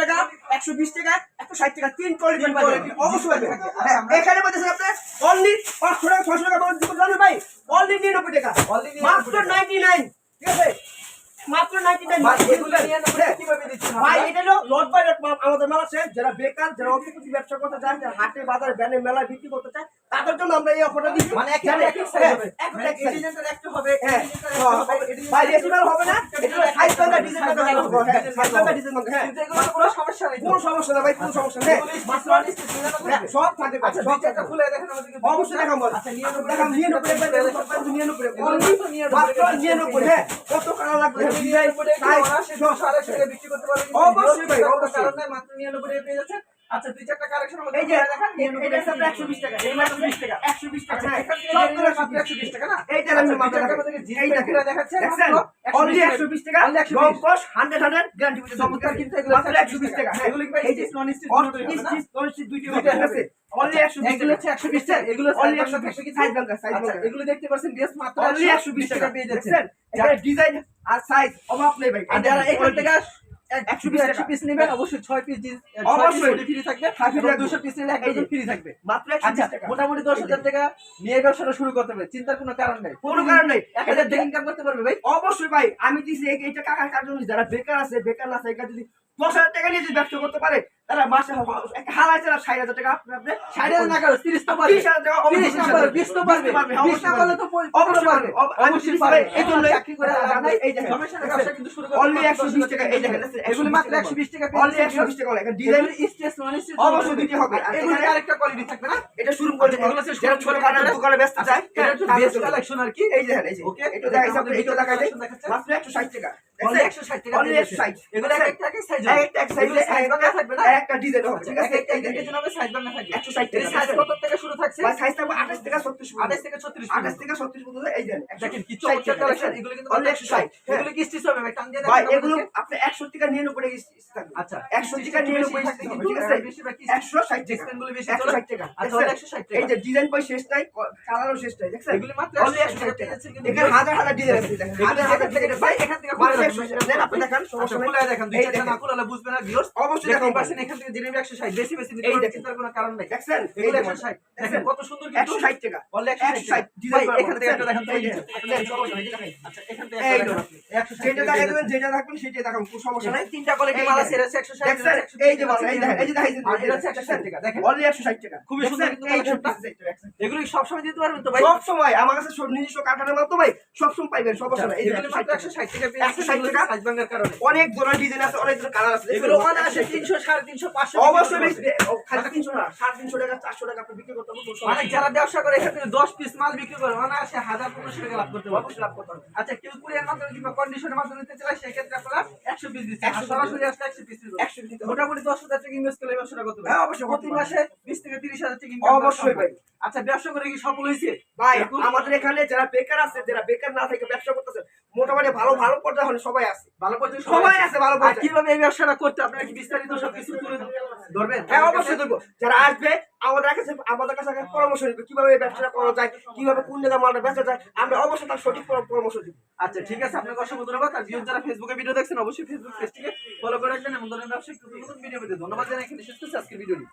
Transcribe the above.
টাকা 120 টাকা 160 টাকা তিন কোয়ালিটি অবশ্যই এখানে বলতেছেন আপনি অনলি 500 টাকা 600 টাকা বলে দিতে জানেন ভাই অনলি 99 টাকা মাত্র 99 ঠিক আছে মাত্র 99 ভাই এগুলো 99 টাকা কিভাবে দিচ্ছেন ভাই এটা হলো লট বাই লট আমাদের মাল আছে যারা বেকার যারা অল্প কিছু ব্যবসা করতে চায় যারা হাটে বাজারে ব্যানে মেলা বিক্রি করতে চায় তাদের জন্য আমরা এই অফারটা দিচ্ছি মানে একটা এক সাইজ হবে এক ডিজাইনটা একটা হবে ভাই রেসিমাল হবে না এটা হলো সাইজ বাংলা ডিজাইন হবে হ্যাঁ সাইজ বাংলা ডিজাইন হবে হ্যাঁ কিন্তু এগুলো কোনো সমস্যা নেই কোনো সমস্যা না ভাই কোনো সমস্যা নেই মাত্র সব থাকে আচ্ছা দুই চারটা খুলে দেখেন আমাদেরকে অবশ্যই দেখাম বল আচ্ছা 99 দেখাম 99 অনলি মাত্র 99 হ্যাঁ কত কালার লাগবে ডিজাইন সাইজ সব টাকা বিক্রি করতে পারবেন অবশ্যই ভাই অবশ্যই কারণে মাত্র 99 টাকা পেয়ে যাচ্ছেন আচ্ছা দুই চারটা কালেকশন আমাদের এই যে দেখান এটা সাথে 120 টাকা এই মাত্র 20 টাকা 120 টাকা হ্যাঁ সব করে মাত্র 120 টাকা না এইটা আমি মাত্র এইটা করে দেখাচ্ছেন অনলি 120 টাকা লং কস্ট 100 গ্যারান্টি দিতে চমৎকার কিন্তু এগুলো মাত্র 120 টাকা হ্যাঁ এগুলো কি ভাই এই যে নন স্টিচ নন স্টিচ দুইটি আছে অনলি 120 এগুলো হচ্ছে 120 টাকা এগুলো অনলি 120 কি সাইজ বাংলা সাইজ বাংলা এগুলো দেখতে পাচ্ছেন ড্রেস মাত্র অনলি 120 টাকা পেয়ে যাচ্ছেন যারা ডিজাইন আর সাইজ অভাব নেই ভাই আর যারা এই টাকা 120 পিস নেবেন অবশ্যই 6 পিস অবশ্যই ফ্রি থাকবে আর 200 পিস নিলে একদম ফ্রি থাকবে মাত্র আচ্ছা 120 টাকা মোটামুটি 10,000 টাকা নিয়ে ব্যবসাটা শুরু করতে হবে চিন্তার কোনো কারণ নেই কোনো কারণ নেই 1000 টাকা ইনকাম করতে পারবে ভাই অবশ্যই ভাই আমি দিছি এইটা কাকার কাজ যারা বেকার আছে বেকার না আছে একা যদি 10,000 টাকা নিয়ে যদি ব্যবসা করতে পারে তারা মাসে একটা হালাই ছাড়া 60,000 টাকা আপনি 60,000 না করো 30 তো পারবে 30,000 টাকা 30 না পারবে 20 তো পারবে 20 না পারলে তো অবশ্যই পারবে অবশ্যই পারবে এই জন্য চাকরি করে জানাই এই যে গবেষণা ব্যবসা কিন্তু শুরু করতে অনলি 120 টাকা এই দেখেন এগুলো মাত্র 120 টাকা অনলি 120 টাকা একটা ডিজাইন স্টেজ নন স্টেজ অবশ্যই দিতে হবে এগুলো আরেকটা কোয়ালিটি থাকবে না এটা শুরু করে এগুলো হচ্ছে যারা ছোট কাটার দোকানে ব্যস্ত চায় এটা হচ্ছে বেস্ট কালেকশন আর কি এই দেখেন এই যে ওকে এটা দেখাই আপনি এটা দেখাই মাত্র 160 টাকা অনলি 160 টাকা অনলি 160 এগুলো একটা সাইজ এক সাইজে সাইজ বাংলা থাকবে না একটা ডিজাইন হবে ঠিক আছে এই দেখে জন্য সাইজ বাংলা থাকবে 160 এই সাইজ কত থেকে শুরু থাকছে ভাই সাইজ থাকবে 28 থেকে 36 28 থেকে 36 28 থেকে 36 পর্যন্ত এই দেন দেখেন কি চমৎকার কালেকশন এগুলো কিন্তু অনলি 160 এগুলো কি স্টিচ হবে ভাই টান দিয়ে ভাই এগুলো আপনি 100 টাকা 99 টাকা থাকবে আচ্ছা 100 টাকা 99 টাকা ঠিক আছে বেশি বাকি 160 টাকা এক্সপেন্ডগুলো বেশি 160 টাকা আচ্ছা 160 টাকা এই যে ডিজাইন কই শেষ নাই কালারও শেষ নাই দেখছেন এগুলো মাত্র অনলি 160 টাকা পেয়েছে কিন্তু এখানে হাজার হাজার ডিজাইন আছে দেখেন এগুলো হাজার থেকে ভাই এখান থেকে খুলে দেন আপনি দেখেন সমস্যা নাই খুলে দেখেন দুই চারটা না খুলে বুঝবে না ভিউয়ার্স অবশ্যই দেখেন দেখেন পারছেন এখান থেকে জেনে 160 বেশি বেশি এই নিতে দেখেন। চিন্তার কোনো কারণ নাই দেখছেন এগুলো 160 দেখেন কত সুন্দর কিন্তু 160 টাকা অনলি 160 ভাই এখান থেকে একটা দেখেন তো এই যে আচ্ছা এখান থেকে এই একটা দেখেন। দেখেন 160 যেটা দেখবেন যেটা দেখবেন সেটাই দেখান কোনো সমস্যা নাই তিনটা কোয়ালিটি মাল আছে এটা 160 দেখছেন এই যে মাল এই দেখেন এই যে দেখাইছেন আর এটা হচ্ছে 160 টাকা দেখেন অনলি 160 টাকা খুবই সুন্দর কিন্তু কালেকশনটা এগুলো কি সব সময় দিতে পারবেন তো ভাই সব সময় আমার কাছে সব নিজস্ব কারখানার মাল তো ভাই সব সময় পাইবেন সব সময় এই এগুলো মাত্র 160 টাকা পেয়ে 160 টাকা সাইজ ভাঙার কারণে অনেক ধরনের ডিজাইন আছে অনেক ধরনের কালার আছে এগুলো মানে আসে 300 350 500 অবশ্যই খালি 300 না 350 টাকা 400 টাকা আপনি বিক্রি করতে পারবেন মানে যারা ব্যবসা করে এখান থেকে 10 পিস মাল বিক্রি করে মানে আসে 1000-1500 টাকা লাভ করতে পারবে অবশ্যই লাভ করতে পারবেন আচ্ছা কেউ কুরিয়ার মাধ্যমে কিংবা কন্ডিশনের মাধ্যমে নিতে চাইলে সেই ক্ষেত্রে আপনারা 100 পিস দিচ্ছেন আর সরাসরি আসলে 100 পিস দিবেন 100 দিতে হবে মোটামুটি 10,000 টাকা ইনভেস্ট করলে ব্যবসাটা করতে হ্যাঁ পারবেন অবশ্যই প্রতি মাসে 20 থেকে 30,000 টাকা ইনকাম অবশ্যই ভাই আচ্ছা ব্যবসা করে কি সফল হয়েছে ভাই আমাদের এখানে যারা বেকার আছে যারা বেকার না থেকে ব্যবসা করতেছে মোটামুটি ভালো ভালো পর্যায়ে হলে সবাই আছে ভালো পর্যায়ে সবাই আছে ভালো আর পর্যায়ে কিভাবে এই ব্যবসাটা করতে আপনারা কি বিস্তারিত সব কিছু তুলে ধরবেন হ্যাঁ অবশ্যই দেবো যারা আসবে আমাদের কাছে পরামর্শ নিবে কিভাবে এই ব্যবসাটা করা যায় কিভাবে কোন জায়গায় মালটা বেচা যায় আমরা অবশ্যই তার সঠিক পরামর্শ দিব আচ্ছা ঠিক আছে আপনাকে অসংখ্য ধন্যবাদ আর ভিউয়ার যারা ফেসবুকে ভিডিও দেখছেন অবশ্যই ফেসবুক পেজটিকে ফলো করে রাখবেন এবং ধরনের ব্যবসায়িক নতুন ভিডিও পেতে ধন্যবাদ জানাই এখানে শেষ করছি আজকের ভিডিওটি